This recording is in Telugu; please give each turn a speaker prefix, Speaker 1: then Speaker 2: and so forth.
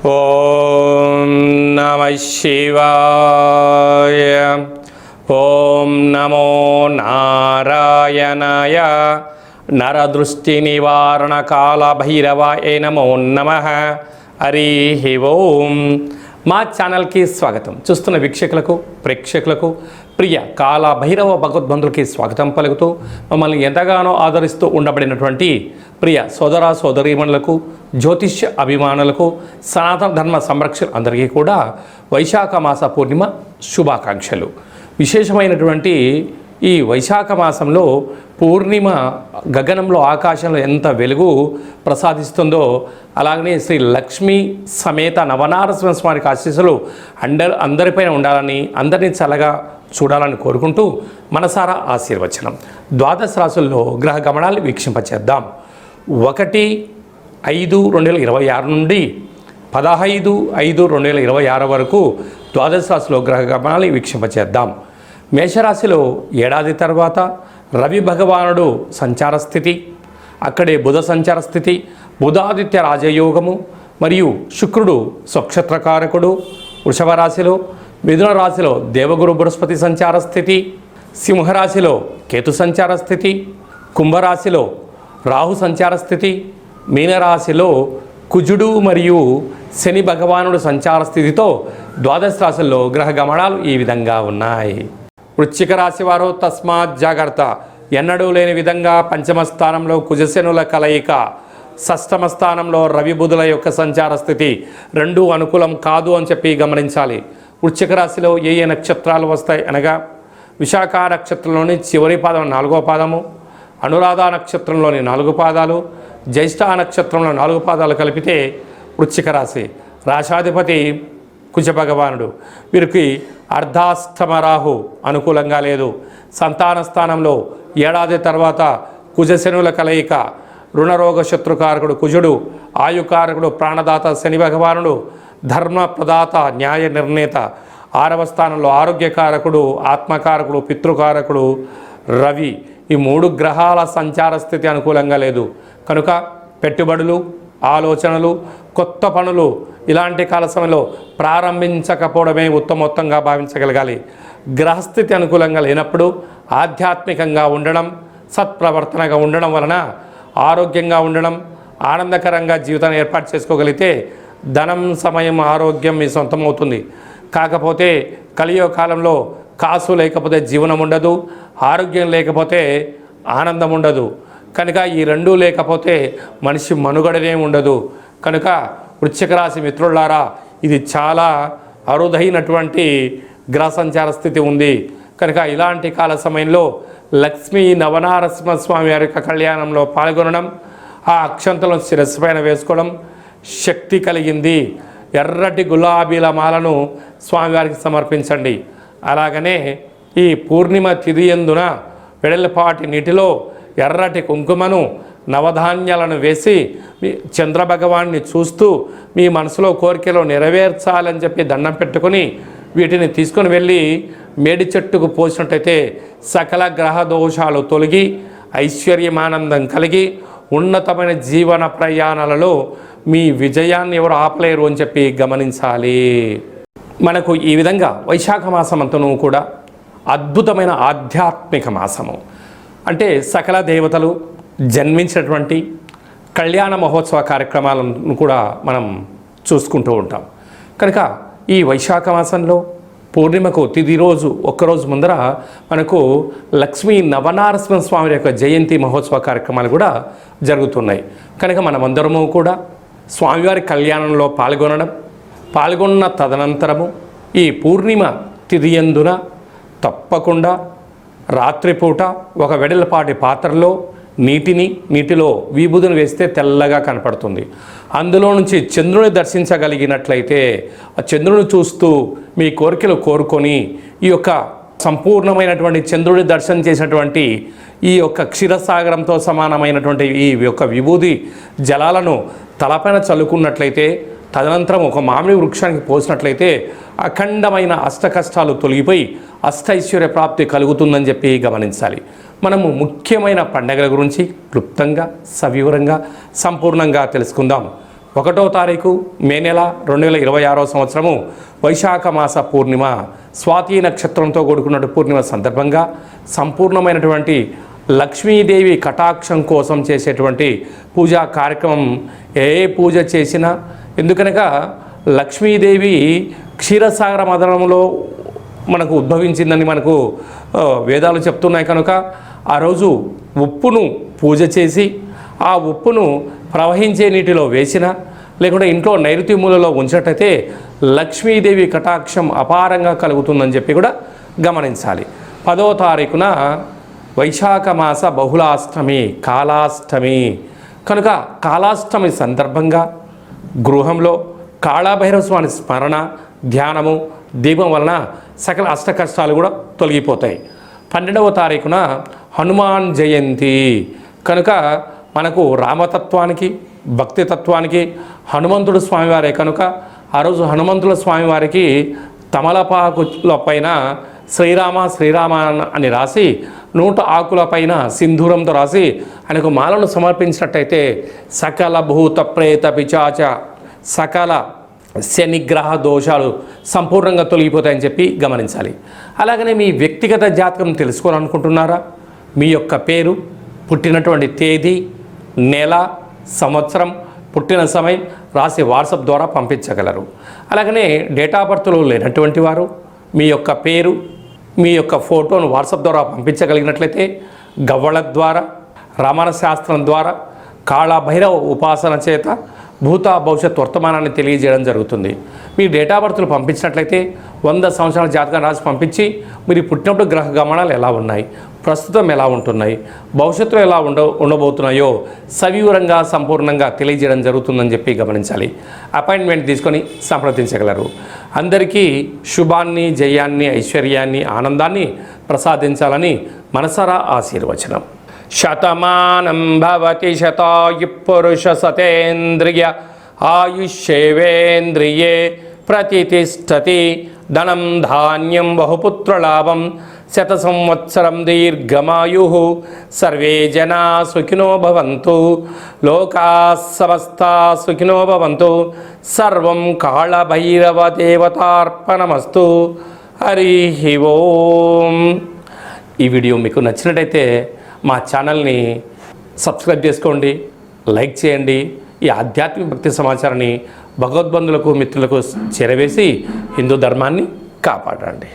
Speaker 1: ఓం నమః శివాయ. ఓం నమో నారాయణాయ. నరదృష్టి నివారణ కాల భైరవాయ నమో నమః. హరి ఓం. మా ఛానల్కి స్వాగతం. చూస్తున్న వీక్షకులకు ప్రేక్షకులకు ప్రియ కాల భైరవ భగవద్బంధులకి స్వాగతం పలుకుతూ మమ్మల్ని ఎంతగానో ఆదరిస్తూ ఉండబడినటువంటి ప్రియ సోదర సోదరీమణులకు, జ్యోతిష్య అభిమానులకు, సనాతన ధర్మ సంరక్షణ అందరికీ కూడా వైశాఖ మాస పూర్ణిమ శుభాకాంక్షలు. విశేషమైనటువంటి ఈ వైశాఖ మాసంలో పూర్ణిమ గగనంలో ఆకాశంలో ఎంత వెలుగు ప్రసాదిస్తుందో అలాగనే శ్రీ లక్ష్మీ సమేత నవనారసింహ స్వామికి ఆశీస్సులు అందరిపైన ఉండాలని, అందరినీ చల్లగా చూడాలని కోరుకుంటూ మనసారా ఆశీర్వచనం. ద్వాదశ రాశుల్లో గ్రహ గమనాలు వీక్షింపచేద్దాం. 1/5/2026 నుండి 15/5/2026 వరకు ద్వాదశ రాశిలో గ్రహ గమనాలు వీక్షింపచేద్దాం. మేషరాశిలో ఏడాది తర్వాత రవి భగవానుడు సంచార స్థితి, అక్కడే బుధ సంచార స్థితి, బుధాదిత్య రాజయోగము మరియు శుక్రుడు స్వక్షత్రకారకుడు వృషభ రాశిలో, మిథున రాశిలో దేవగురు బృహస్పతి సంచార స్థితి, సింహరాశిలో కేతు సంచార స్థితి, కుంభరాశిలో రాహు సంచార స్థితి, మీనరాశిలో కుజుడు మరియు శని భగవానుడు సంచార స్థితితో ద్వాదశ రాశుల్లో గ్రహ గమనాలు ఈ విధంగా ఉన్నాయి. వృశ్చిక రాశి వారు తస్మాత్ జాగ్రత్త. ఎన్నడూ లేని విధంగా పంచమ స్థానంలో కుజశనుల కలయిక, షష్టమ స్థానంలో రవి బుధుల యొక్క సంచార స్థితి రెండూ అనుకూలం కాదు అని చెప్పి గమనించాలి. వృశ్చిక రాశిలో ఏ ఏ నక్షత్రాలు వస్తాయి అనగా విశాఖ నక్షత్రంలోని చివరి పాదం 4వ పాదము, అనురాధ నక్షత్రంలోని 4 పాదాలు, జ్యేష్ఠ నక్షత్రంలో 4 పాదాలు కలిపితే వృశ్చిక రాశి. రాశాధిపతి కుజ భగవానుడు. వీరికి అర్ధాష్టమ రాహు అనుకూలంగా లేదు. సంతాన స్థానంలో ఏడాది తర్వాత కుజశనుల కలయిక, రుణరోగ శత్రుకారకుడు కుజుడు, ఆయుకారకుడు ప్రాణదాత శని భగవానుడు, ధర్మ ప్రదాత న్యాయ నిర్ణేత. 6వ స్థానంలో ఆరోగ్యకారకుడు, ఆత్మకారకుడు, పితృకారకుడు రవి. ఈ 3 గ్రహాల సంచార స్థితి అనుకూలంగా లేదు కనుక పెట్టుబడులు, ఆలోచనలు, కొత్త పనులు ఇలాంటి కాల సమయంలో ప్రారంభించకపోవడమే ఉత్తమోత్తంగా భావించగలగాలి. గ్రహస్థితి అనుకూలంగా లేనప్పుడు ఆధ్యాత్మికంగా ఉండడం, సత్ప్రవర్తనగా ఉండడం వలన ఆరోగ్యంగా ఉండడం, ఆనందకరంగా జీవితాన్ని ఏర్పాటు చేసుకోగలిగితే ధనం, సమయం, ఆరోగ్యం మీ సొంతమవుతుంది. కాకపోతే కలియుగ కాలంలో కాసు లేకపోతే జీవనం ఉండదు, ఆరోగ్యం లేకపోతే ఆనందం ఉండదు. కనుక ఈ రెండూ లేకపోతే మనిషి మనుగడనే ఉండదు. కనుక వృశ్చిక రాశి మిత్రులారా, ఇది చాలా అరుదైనటువంటి గ్రహ సంచార స్థితి ఉంది. కనుక ఇలాంటి కాల సమయంలో లక్ష్మీ నవనారసింహస్వామి వారి యొక్క కళ్యాణంలో పాల్గొనడం, ఆ అక్షంతలను శిరస్సు పైన వేసుకోవడం శక్తి కలిగింది. ఎర్రటి గులాబీల మాలను స్వామివారికి సమర్పించండి. అలాగనే ఈ పూర్ణిమ తిథి యందున వెడల్పాటి నీటిలో ఎర్రటి కుంకుమను, నవధాన్యాలను వేసి మీ చంద్రభగవాన్ని చూస్తూ మీ మనసులో కోరికలు నెరవేర్చాలని చెప్పి దండం పెట్టుకొని వీటిని తీసుకొని వెళ్ళి మేడి చెట్టుకు పోసినట్టయితే సకల గ్రహ దోషాలు తొలగి ఐశ్వర్యమానందం కలిగి ఉన్నతమైన జీవన ప్రయాణాలలో మీ విజయాన్ని ఎవరు ఆపలేరు అని చెప్పి గమనించాలి. మనకు ఈ విధంగా వైశాఖ మాసం అంతను కూడా అద్భుతమైన ఆధ్యాత్మిక మాసము. అంటే సకల దేవతలు జన్మించినటువంటి కళ్యాణ మహోత్సవ కార్యక్రమాలను కూడా మనం చూసుకుంటూ ఉంటాం. కనుక ఈ వైశాఖ మాసంలో పూర్ణిమకు తిథి రోజు ఒక్కరోజు ముందర మనకు లక్ష్మీ నవనారసింహ స్వామి యొక్క జయంతి మహోత్సవ కార్యక్రమాలు కూడా జరుగుతున్నాయి. కనుక మనమందరము కూడా స్వామివారి కళ్యాణంలో పాల్గొన్న తదనంతరము ఈ పూర్ణిమ తిథి యందున తప్పకుండా రాత్రిపూట ఒక వెడల్పాటి పాత్రలో నీటిలో విభూదిని వేస్తే తెల్లగా కనపడుతుంది. అందులో నుంచి చంద్రుని దర్శించగలిగినట్లయితే ఆ చంద్రుని చూస్తూ మీ కోరికలు కోరుకొని ఈ యొక్క సంపూర్ణమైనటువంటి చంద్రుని దర్శనం చేసినటువంటి ఈ యొక్క క్షీరసాగరంతో సమానమైనటువంటి ఈ యొక్క విభూది జలాలను తలపైన చల్లుకున్నట్లయితే, తదనంతరం ఒక మామిడి వృక్షానికి పోసినట్లయితే అఖండమైన అష్ట కష్టాలు తొలగిపోయి అష్టైశ్వర్య ప్రాప్తి కలుగుతుందని చెప్పి గమనించాలి. మనము ముఖ్యమైన పండగల గురించి క్లుప్తంగా, సవివరంగా, సంపూర్ణంగా తెలుసుకుందాం. 1వ తారీఖు మే నెల 2026వ సంవత్సరము వైశాఖ మాస పూర్ణిమ స్వాతి నక్షత్రంతో కూడుకున్న పూర్ణిమ సందర్భంగా సంపూర్ణమైనటువంటి లక్ష్మీదేవి కటాక్షం కోసం చేసేటువంటి పూజా కార్యక్రమం ఏ పూజ చేసినా, ఎందుకనగా లక్ష్మీదేవి క్షీరసాగర మదనంలో మనకు ఉద్భవించిందని మనకు వేదాలు చెప్తున్నాయి. కనుక ఆ రోజు ఉప్పును పూజ చేసి ఆ ఉప్పును ప్రవహించే నీటిలో వేసిన, లేకుంటే ఇంట్లో నైరుతి మూలలో ఉంచినట్టయితే లక్ష్మీదేవి కటాక్షం అపారంగా కలుగుతుందని చెప్పి కూడా గమనించాలి. 10వ తారీఖున వైశాఖ మాస బహుళాష్టమి కాళాష్టమి కనుక కాళాష్టమి సందర్భంగా గృహంలో కాళభైరవ స్వామి స్మరణ, ధ్యానము, దీపం వలన సకల అష్ట కష్టాలు కూడా తొలగిపోతాయి. 12వ తారీఖున హనుమాన్ జయంతి కనుక మనకు రామతత్వానికి, భక్తితత్వానికి హనుమంతుడు స్వామివారే కనుక ఆ రోజు హనుమంతుల స్వామివారికి తమలపాకుల పైన శ్రీరామ శ్రీరామ అని రాసి 100 ఆకుల పైన సింధూరంతో రాసి ఆయనకు మాలను సమర్పించినట్టయితే సకల భూత ప్రేత పిచాచ సకల శనిగ్రహ దోషాలు సంపూర్ణంగా తొలగిపోతాయని చెప్పి గమనించాలి. అలాగనే మీ వ్యక్తిగత జాతకం తెలుసుకోవాలనుకుంటున్నారా? మీ యొక్క పేరు, పుట్టినటువంటి తేదీ, నెల, సంవత్సరం, పుట్టిన సమయం రాసి వాట్సాప్ ద్వారా పంపించగలరు. అలాగనే డేట్ ఆఫ్ బర్త్లో లేనటువంటి వారు మీ యొక్క పేరు, మీ యొక్క ఫోటోను వాట్సాప్ ద్వారా పంపించగలిగినట్లయితే గవ్వళ ద్వారా, రమణ శాస్త్రం ద్వారా, కాళభైరవ ఉపాసన చేత భూత భవిష్యత్ వర్తమానాన్ని తెలియజేయడం జరుగుతుంది. మీ డేట్ ఆఫ్ బర్త్లు పంపించినట్లయితే 100 సంవత్సరాల జాతకం రాసి పంపించి మీరు పుట్టినప్పుడు గ్రహ గమనాలు ఎలా ఉన్నాయి, ప్రస్తుతం ఎలా ఉంటున్నాయి, భవిష్యత్తులో ఎలా ఉండబోతున్నాయో సవివరంగా సంపూర్ణంగా తెలియజేయడం జరుగుతుందని చెప్పి గమనించాలి. అపాయింట్మెంట్ తీసుకొని సంప్రదించగలరు. అందరికీ శుభాన్ని, జయాన్ని, ఐశ్వర్యాన్ని, ఆనందాన్ని ప్రసాదించాలని మనసారా ఆశీర్వచనం. శతమానం భవతి శతాయు పురుష సతేంద్రియ ఆయుష్యేవేంద్రియే ప్రతిష్టతి ధనం ధాన్యం బహుపుత్రలాభం శత సంవత్సరం దీర్ఘమాయు సర్వే జనా సుఖినో భవంతు లోకా సమస్తా సుఖినో భవంతు సర్వం కాళభైరవ దేవతార్పణమస్తు. హరి ఓం. ఈ వీడియో మీకు నచ్చినట్టయితే మా ఛానల్ని సబ్స్క్రైబ్ చేసుకోండి, లైక్ చేయండి. ఈ ఆధ్యాత్మిక భక్తి సమాచారాన్ని భగవద్బంధులకు, మిత్రులకు చేరవేసి హిందూ ధర్మాన్ని కాపాడండి.